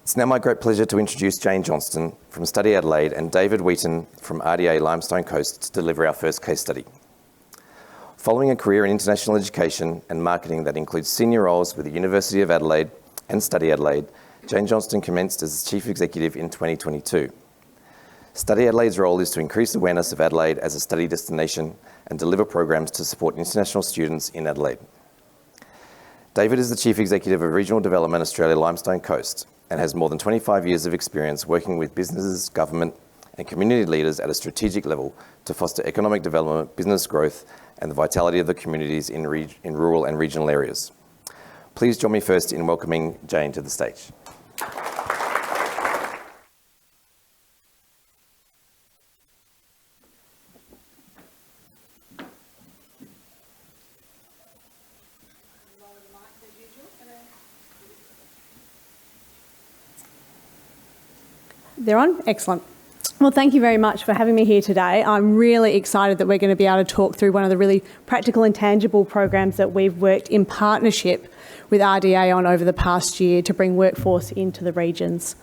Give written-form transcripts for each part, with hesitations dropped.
It's now my great pleasure to introduce Jane Johnston from Study Adelaide and David Wheaton from RDA Limestone Coast to deliver our first case study. Following a career in international education and marketing that includes senior roles with the University of Adelaide and Study Adelaide, Jane Johnston commenced as Chief Executive in 2022. Study Adelaide's role is to increase awareness of Adelaide as a study destination and deliver programs to support international students in Adelaide. David is the Chief Executive of Regional Development Australia Limestone Coast and has more than 25 years of experience working with businesses, government and community leaders at a strategic level to foster economic development, business growth and the vitality of the communities in rural and regional areas. Please join me first in welcoming Jane to the stage. They're on? Excellent. Well, thank you very much for having me here today. I'm really excited that we're going to be able to talk through one of the really practical and tangible programs that we've worked in partnership with RDA on over the past year to bring workforce into the regions.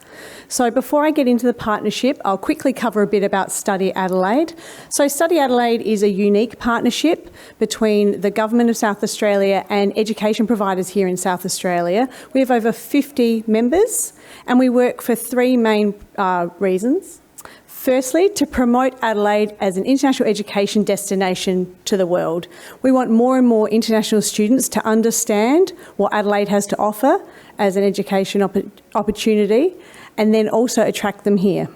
So before I get into the partnership, I'll quickly cover a bit about Study Adelaide. So Study Adelaide is a unique partnership between the Government of South Australia and education providers here in South Australia. We have over 50 members and we work for three main reasons. Firstly, to promote Adelaide as an international education destination to the world. We want more and more international students to understand what Adelaide has to offer as an education opportunity and then also attract them here.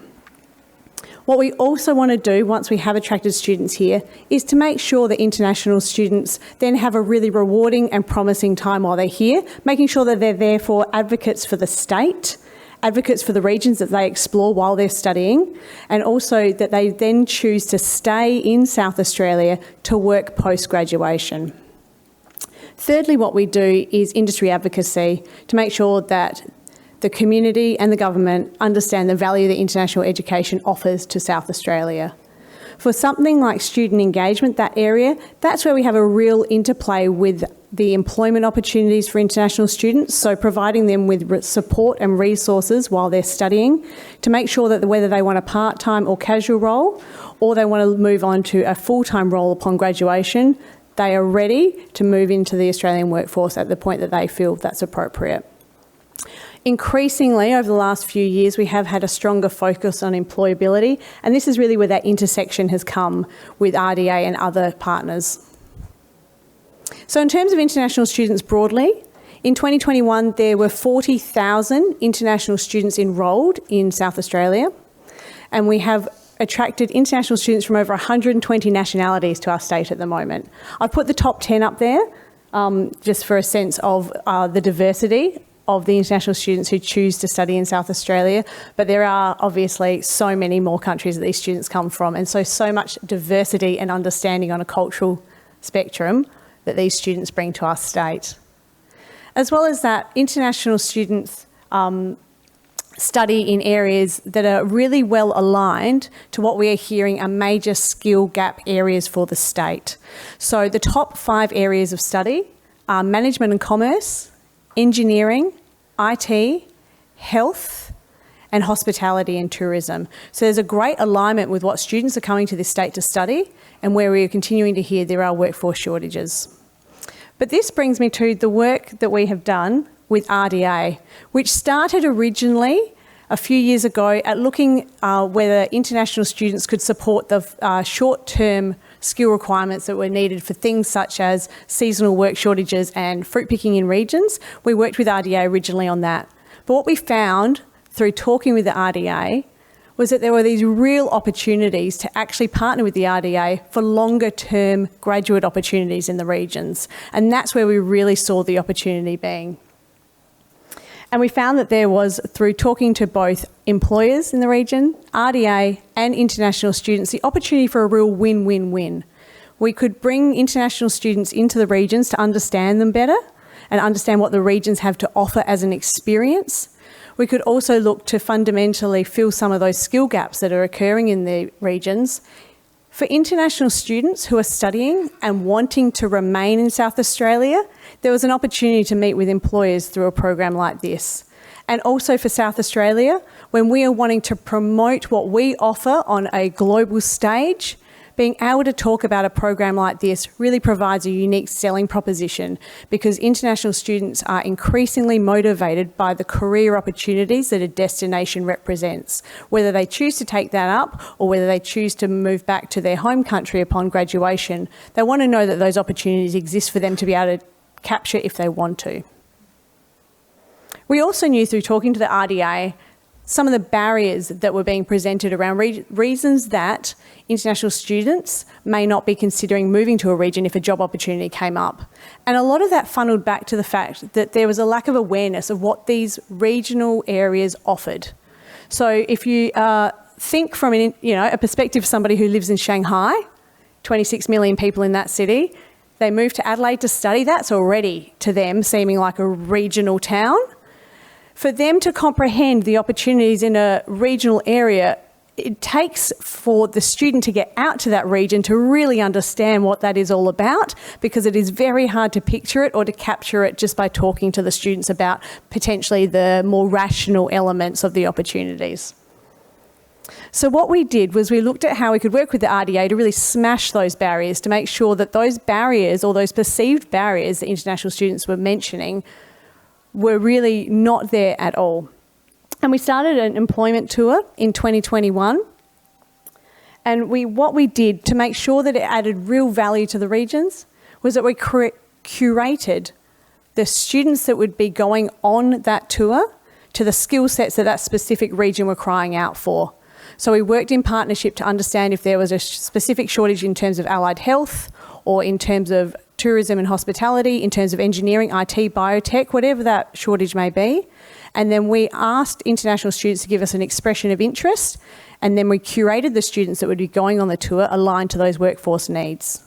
What we also want to do once we have attracted students here is to make sure that international students then have a really rewarding and promising time while they're here, making sure that they're therefore advocates for the state, advocates for the regions that they explore while they're studying, and also that they then choose to stay in South Australia to work post-graduation. Thirdly, what we do is industry advocacy to make sure that the community and the government understand the value that international education offers to South Australia. For something like student engagement, that area, that's where we have a real interplay with the employment opportunities for international students, so providing them with support and resources while they're studying to make sure that whether they want a part-time or casual role or they want to move on to a full-time role upon graduation, they are ready to move into the Australian workforce at the point that they feel that's appropriate. Increasingly, over the last few years, we have had a stronger focus on employability, and this is really where that intersection has come with RDA and other partners. So in terms of international students broadly, in 2021 there were 40,000 international students enrolled in South Australia, and we have attracted international students from over 120 nationalities to our state at the moment. I've put the top 10 up there just for a sense of the diversity of the international students who choose to study in South Australia, but there are obviously so many more countries that these students come from, and so much diversity and understanding on a cultural spectrum that these students bring to our state. As well as that, international students study in areas that are really well aligned to what we are hearing are major skill gap areas for the state. So the top 5 areas of study are management and commerce, engineering, IT, health, and hospitality and tourism. So there's a great alignment with what students are coming to this state to study and where we are continuing to hear there are workforce shortages. But this brings me to the work that we have done with RDA, which started originally a few years ago at looking whether international students could support the short-term skill requirements that were needed for things such as seasonal work shortages and fruit picking in regions. We worked with RDA originally on that. But what we found through talking with the RDA was that there were these real opportunities to actually partner with the RDA for longer term graduate opportunities in the regions. And that's where we really saw the opportunity being. And we found that there was, through talking to both employers in the region, RDA and international students, the opportunity for a real win-win-win. We could bring international students into the regions to understand them better and understand what the regions have to offer as an experience. We could also look to fundamentally fill some of those skill gaps that are occurring in the regions. For international students who are studying and wanting to remain in South Australia, there was an opportunity to meet with employers through a program like this. and also for South Australia, when we are wanting to promote what we offer on a global stage, being able to talk about a program like this really provides a unique selling proposition, because international students are increasingly motivated by the career opportunities that a destination represents. Whether they choose to take that up or whether they choose to move back to their home country upon graduation, they want to know that those opportunities exist for them to be able to capture if they want to. We also knew through talking to the RDA some of the barriers that were being presented around reasons that international students may not be considering moving to a region if a job opportunity came up. And a lot of that funneled back to the fact that there was a lack of awareness of what these regional areas offered. So if you think from a perspective of somebody who lives in Shanghai, 26 million people in that city, they move to Adelaide to study, that's already to them seeming like a regional town. For them to comprehend the opportunities in a regional area, it takes for the student to get out to that region to really understand what that is all about, because it is very hard to picture it or to capture it just by talking to the students about potentially the more rational elements of the opportunities. So what we did was we looked at how we could work with the RDA to really smash those barriers, to make sure that those barriers or those perceived barriers that international students were mentioning were really not there at all. And we started an employment tour in 2021. And what we did to make sure that it added real value to the regions was that we curated the students that would be going on that tour to the skill sets that that specific region were crying out for. So we worked in partnership to understand if there was a specific shortage in terms of allied health or in terms of tourism and hospitality, in terms of engineering, IT, biotech, whatever that shortage may be. And then we asked international students to give us an expression of interest, and then we curated the students that would be going on the tour aligned to those workforce needs.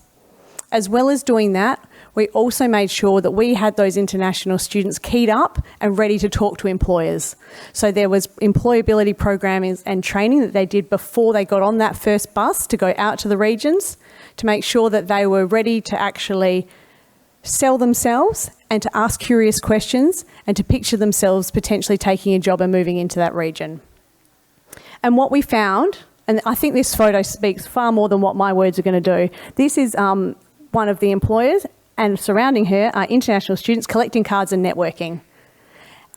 As well as doing that, we also made sure that we had those international students keyed up and ready to talk to employers. So there was employability programs and training that they did before they got on that first bus to go out to the regions, to make sure that they were ready to actually sell themselves and to ask curious questions and to picture themselves potentially taking a job and moving into that region. And what we found, and I think this photo speaks far more than what my words are going to do, this is one of the employers, and surrounding her are international students collecting cards and networking.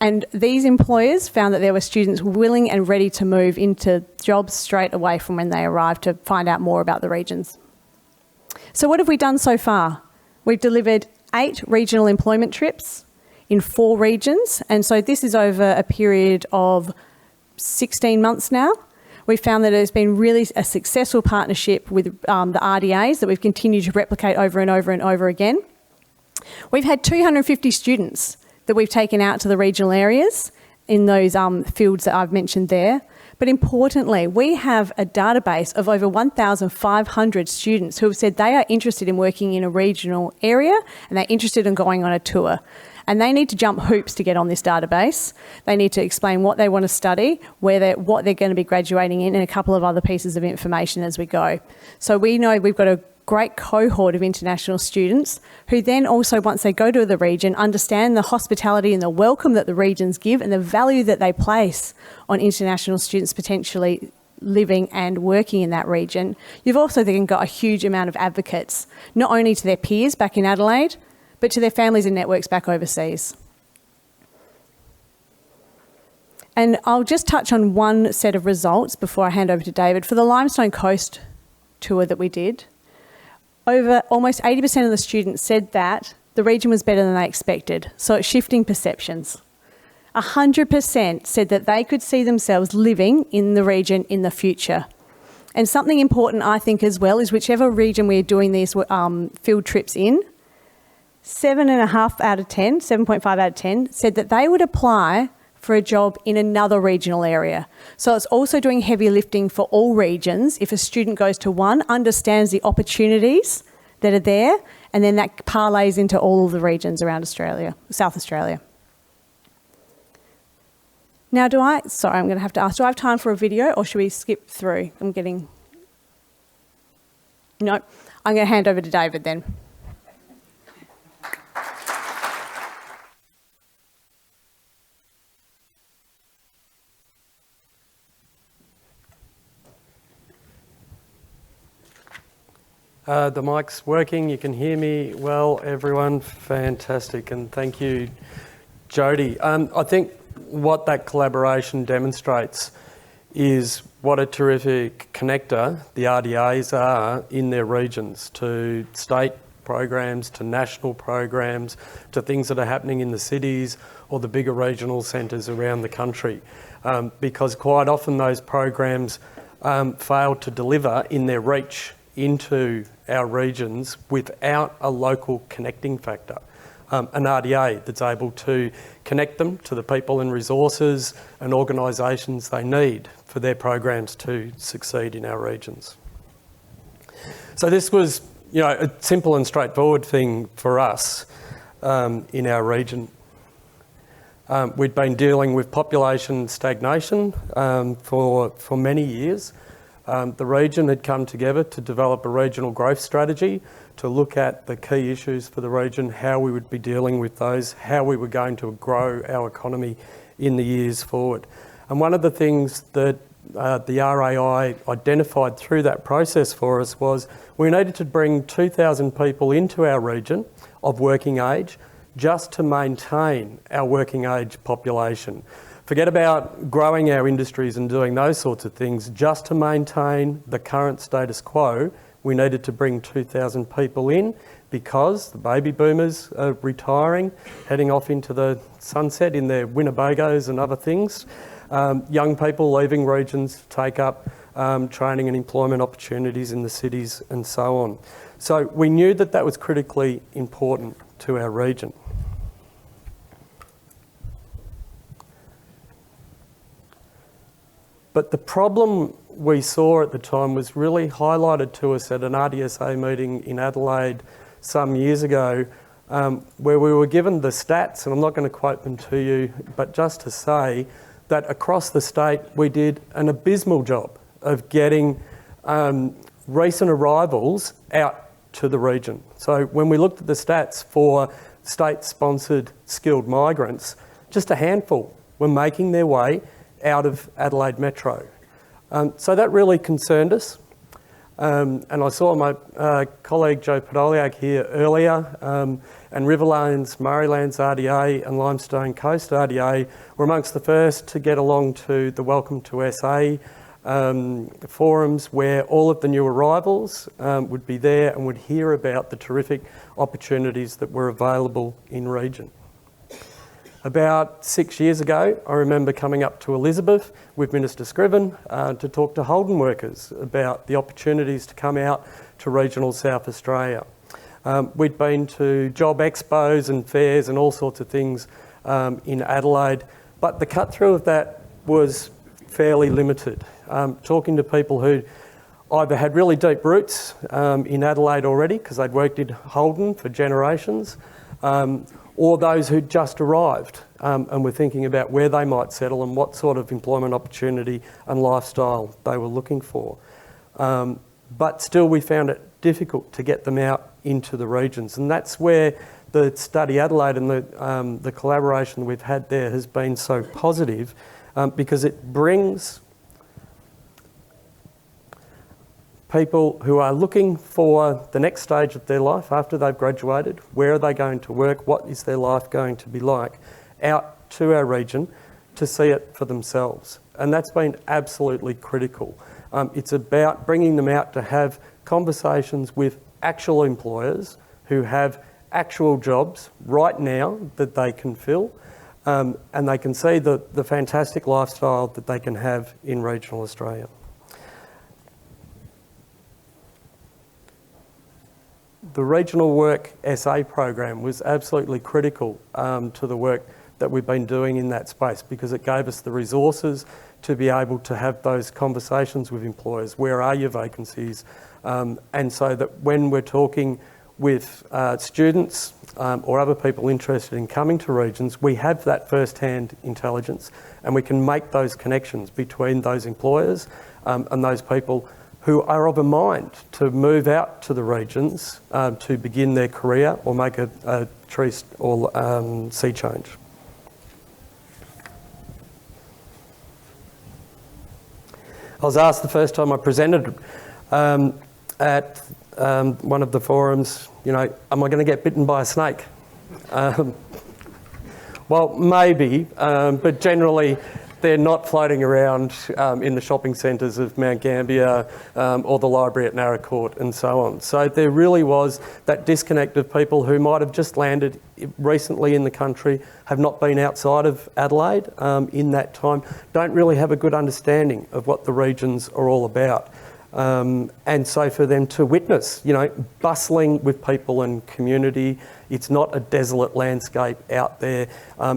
And these employers found that there were students willing and ready to move into jobs straight away from when they arrived to find out more about the regions. So what have we done so far? We've delivered 8 regional employment trips in 4 regions. And so this is over a period of 16 months now. We found that it's been really a successful partnership with the RDAs that we've continued to replicate over and over and over again. We've had 250 students that we've taken out to the regional areas in those fields that I've mentioned there. But importantly, we have a database of over 1,500 students who have said they are interested in working in a regional area and they're interested in going on a tour. And they need to jump hoops to get on this database. They need to explain what they want to study, what they're going to be graduating in, and a couple of other pieces of information as we go. So we know we've got a great cohort of international students who then also, once they go to the region, understand the hospitality and the welcome that the regions give and the value that they place on international students potentially living and working in that region. You've also then got a huge amount of advocates, not only to their peers back in Adelaide, but to their families and networks back overseas. And I'll just touch on one set of results before I hand over to David. For the Limestone Coast tour that we did, over almost 80% of the students said that the region was better than they expected. So it's shifting perceptions. 100% said that they could see themselves living in the region in the future. And something important, I think, as well, is whichever region we're doing these field trips in, 7.5 out of 10, 7.5 out of 10, said that they would apply for a job in another regional area. So it's also doing heavy lifting for all regions. If a student goes to one, understands the opportunities that are there, and then that parlays into all of the regions around Australia, South Australia. Now, I'm going to have to ask, do I have time for a video or should we skip through? No, I'm going to hand over to David then. The mic's working, you can hear me well, everyone. Fantastic, and thank you, Jody. I think what that collaboration demonstrates is what a terrific connector the RDAs are in their regions to state programs, to national programs, to things that are happening in the cities or the bigger regional centres around the country. Because quite often those programs fail to deliver in their reach into our regions without a local connecting factor. An RDA that's able to connect them to the people and resources and organisations they need for their programs to succeed in our regions. So this was, a simple and straightforward thing for us in our region. We'd been dealing with population stagnation for many years. The region had come together to develop a regional growth strategy to look at the key issues for the region, how we would be dealing with those, how we were going to grow our economy in the years forward. And one of the things that the RAI identified through that process for us was we needed to bring 2,000 people into our region of working age just to maintain our working age population. Forget about growing our industries and doing those sorts of things. Just to maintain the current status quo, we needed to bring 2,000 people in because the baby boomers are retiring, heading off into the sunset in their Winnebagos and other things. Young people leaving regions to take up training and employment opportunities in the cities and so on. So we knew that that was critically important to our region. But the problem we saw at the time was really highlighted to us at an RDSA meeting in Adelaide some years ago, where we were given the stats, and I'm not going to quote them to you, but just to say that across the state we did an abysmal job of getting recent arrivals out to the region. So when we looked at the stats for state-sponsored skilled migrants, just a handful were making their way out of Adelaide Metro. So that really concerned us. And I saw my colleague Joe Podoliak here earlier, and Riverlanes, Murraylands RDA and Limestone Coast RDA were amongst the first to get along to the Welcome to SA forums where all of the new arrivals would be there and would hear about the terrific opportunities that were available in region. About 6 years ago, I remember coming up to Elizabeth with Minister Scriven to talk to Holden workers about the opportunities to come out to regional South Australia. We'd been to job expos and fairs and all sorts of things in Adelaide, but the cut through of that was fairly limited. Talking to people who either had really deep roots in Adelaide already because they'd worked in Holden for generations, or those who'd just arrived and were thinking about where they might settle and what sort of employment opportunity and lifestyle they were looking for. But still we found it difficult to get them out into the regions, and that's where the Study Adelaide and the collaboration we've had there has been so positive, because it brings people who are looking for the next stage of their life after they've graduated, where are they going to work, what is their life going to be like, out to our region to see it for themselves. And that's been absolutely critical. It's about bringing them out to have conversations with actual employers who have actual jobs right now that they can fill, and they can see the fantastic lifestyle that they can have in regional Australia. The Regional Work SA program was absolutely critical to the work that we've been doing in that space, because it gave us the resources to be able to have those conversations with employers. Where are your vacancies? And so that when we're talking with students or other people interested in coming to regions, we have that first-hand intelligence and we can make those connections between those employers and those people who are of a mind to move out to the regions to begin their career or make a tree or sea change. I was asked the first time I presented at one of the forums, am I going to get bitten by a snake? Well, maybe, but generally they're not floating around in the shopping centres of Mount Gambier or the library at Narra Court and so on. So there really was that disconnect of people who might have just landed recently in the country, have not been outside of Adelaide in that time, don't really have a good understanding of what the regions are all about. And so for them to witness, bustling with people and community, it's not a desolate landscape out there.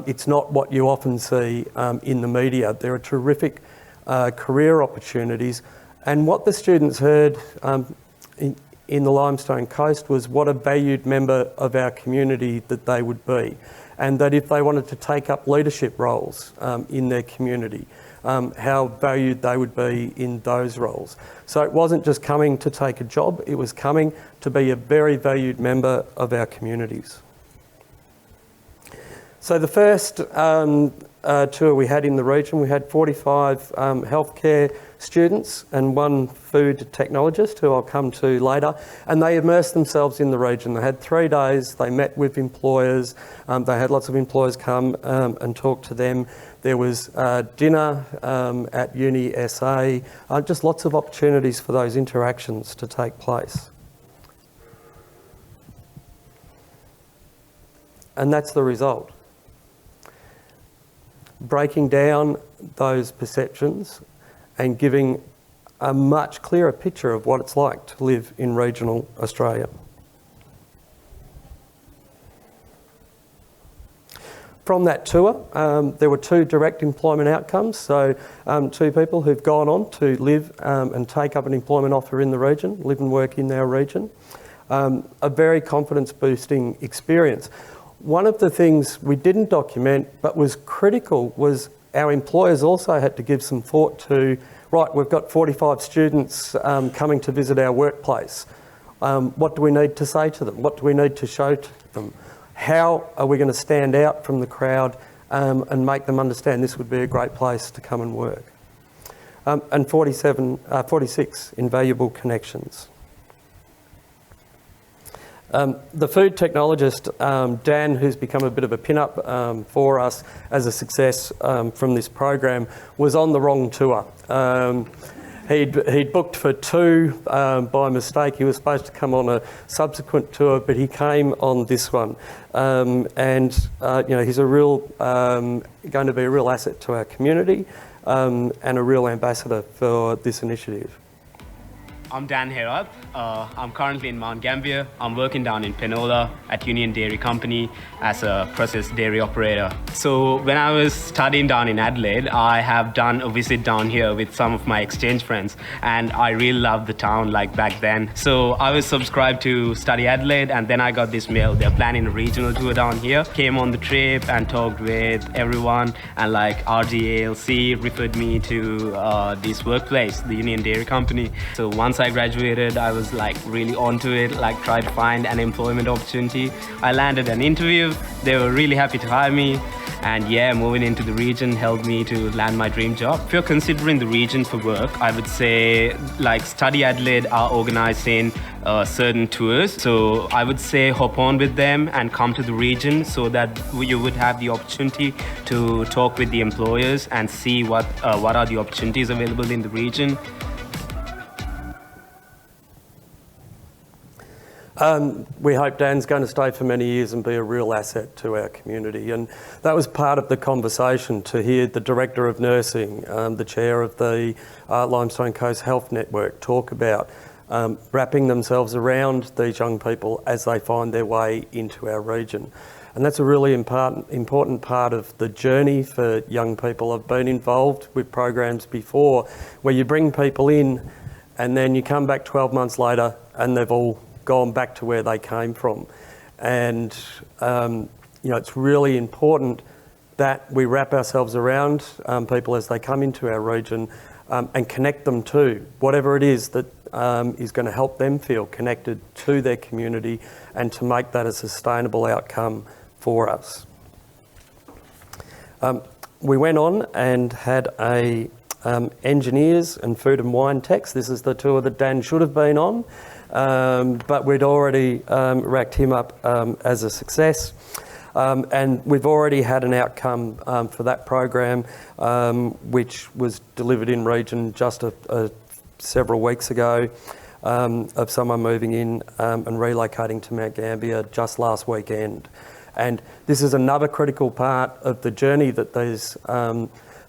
It's not what you often see in the media. There are terrific career opportunities. And what the students heard in the Limestone Coast was what a valued member of our community that they would be. And that if they wanted to take up leadership roles in their community, how valued they would be in those roles. So it wasn't just coming to take a job, it was coming to be a very valued member of our communities. So the first tour we had in the region, we had 45 healthcare students and one food technologist who I'll come to later, and they immersed themselves in the region. They had 3 days, they met with employers, they had lots of employers come and talk to them. There was dinner at RDSA, just lots of opportunities for those interactions to take place. And that's the result. Breaking down those perceptions and giving a much clearer picture of what it's like to live in regional Australia. From that tour, there were 2 direct employment outcomes. So 2 people who've gone on to live and take up an employment offer in the region, live and work in our region. A very confidence boosting experience. One of the things we didn't document but was critical was our employers also had to give some thought to, right, we've got 45 students coming to visit our workplace. What do we need to say to them? What do we need to show to them? How are we going to stand out from the crowd and make them understand this would be a great place to come and work? And 46 invaluable connections. The food technologist, Dan, who's become a bit of a pin-up for us as a success from this program, was on the wrong tour. He'd booked for 2 by mistake. He was supposed to come on a subsequent tour, but he came on this one. He's a real going to be a real asset to our community and a real ambassador for this initiative. I'm Dan Herab. I'm currently in Mount Gambier. I'm working down in Penola at Union Dairy Company as a processed dairy operator. So when I was studying down in Adelaide, I have done a visit down here with some of my exchange friends, and I really loved the town like back then. So I was subscribed to Study Adelaide, and then I got this mail. They're planning a regional tour down here. Came on the trip and talked with everyone, and like RDSA referred me to this workplace, the Union Dairy Company. So once I graduated, I was like really onto it, like tried to find an employment opportunity. I landed an interview. They were really happy to hire me. And yeah, moving into the region helped me to land my dream job. If you're considering the region for work, I would say like Study Adelaide are organising certain tours. So I would say hop on with them and come to the region so that you would have the opportunity to talk with the employers and see what are the opportunities available in the region. We hope Dan's going to stay for many years and be a real asset to our community. And that was part of the conversation, to hear the Director of Nursing, the Chair of the Limestone Coast Health Network talk about wrapping themselves around these young people as they find their way into our region. And that's a really important part of the journey for young people. I've been involved with programs before where you bring people in and then you come back 12 months later and they've all gone back to where they came from. And it's really important that we wrap ourselves around people as they come into our region and connect them to whatever it is that is going to help them feel connected to their community and to make that a sustainable outcome for us. We went on and had a engineers and food and wine techs. This is the tour that Dan should have been on, but we'd already racked him up as a success. And we've already had an outcome for that program, which was delivered in region just several weeks ago, of someone moving in and relocating to Mount Gambier just last weekend. And this is another critical part of the journey that these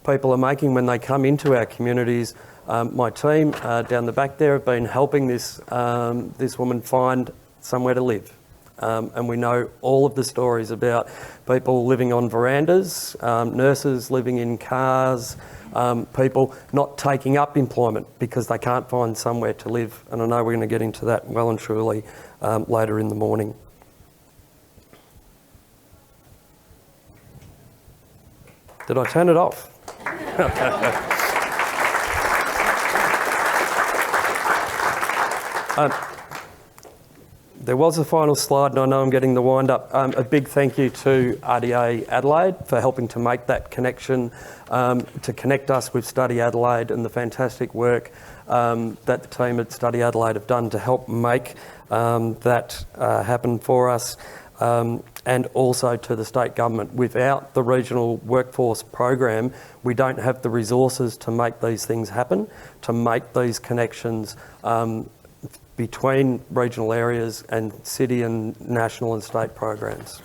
people are making when they come into our communities. My team down the back there have been helping this woman find somewhere to live. And we know all of the stories about people living on verandas, nurses living in cars, people not taking up employment because they can't find somewhere to live. And I know we're going to get into that well and truly later in the morning. Did I turn it off? There was a final slide, and I know I'm getting the wind up. A big thank you to RDA Adelaide for helping to make that connection, to connect us with Study Adelaide, and the fantastic work that the team at Study Adelaide have done to help make that happen for us. And also to the state government. Without the regional workforce program, we don't have the resources to make these things happen, to make these connections between regional areas and city and national and state programs.